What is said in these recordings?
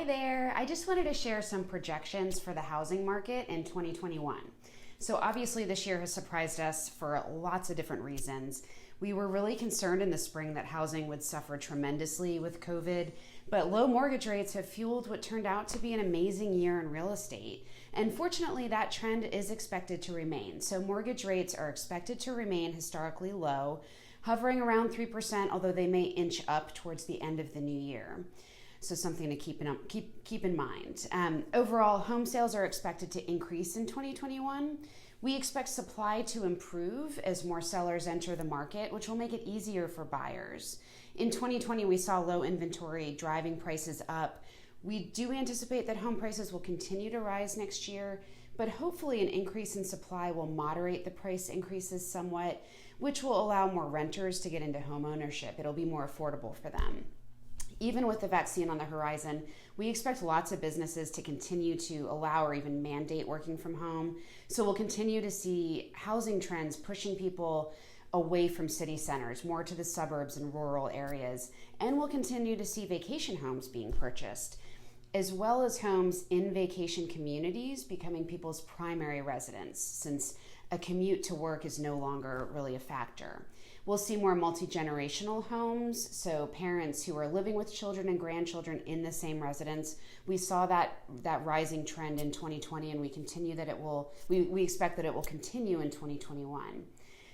Hi there. I just wanted to share some projections for the housing market in 2021. So obviously this year has surprised us for lots of different reasons. We were really concerned in the spring that housing would suffer tremendously with COVID, but low mortgage rates have fueled what turned out to be an amazing year in real estate. And fortunately, that trend is expected to remain. So mortgage rates are expected to remain historically low, hovering around 3%, although they may inch up towards the end of the new year. So something to keep in mind. Overall, home sales are expected to increase in 2021. We expect supply to improve as more sellers enter the market, which will make it easier for buyers. In 2020, we saw low inventory driving prices up. We do anticipate that home prices will continue to rise next year, but hopefully an increase in supply will moderate the price increases somewhat, which will allow more renters to get into home ownership. It'll be more affordable for them. Even with the vaccine on the horizon, we expect lots of businesses to continue to allow or even mandate working from home. So we'll continue to see housing trends pushing people away from city centers, more to the suburbs and rural areas. And we'll continue to see vacation homes being purchased, as well as homes in vacation communities becoming people's primary residence, since a commute to work is no longer really a factor. We'll see more multi-generational homes, so parents who are living with children and grandchildren in the same residence. We saw that rising trend in 2020, and we expect that it will continue in 2021.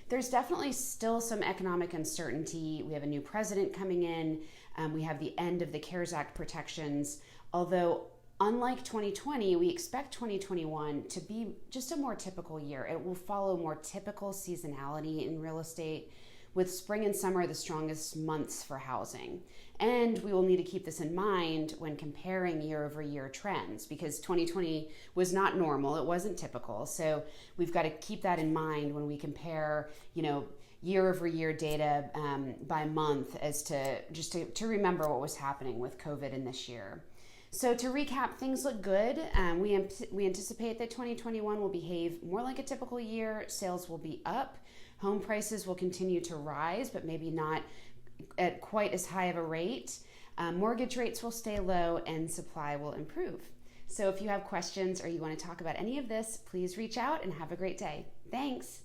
There's definitely still some economic uncertainty. We have a new president coming in. We have the end of the CARES Act protections, although unlike 2020, we expect 2021 to be just a more typical year. It will follow more typical seasonality in real estate, with spring and summer the strongest months for housing. And we will need to keep this in mind when comparing year-over-year trends, because 2020 was not normal, it wasn't typical. So we've got to keep that in mind when we compare, year-over-year data by month, as to remember what was happening with COVID in this year. So to recap, things look good. We anticipate that 2021 will behave more like a typical year. Sales will be up. Home prices will continue to rise, but maybe not at quite as high of a rate. Mortgage rates will stay low and supply will improve. So if you have questions or you want to talk about any of this, please reach out and have a great day. Thanks.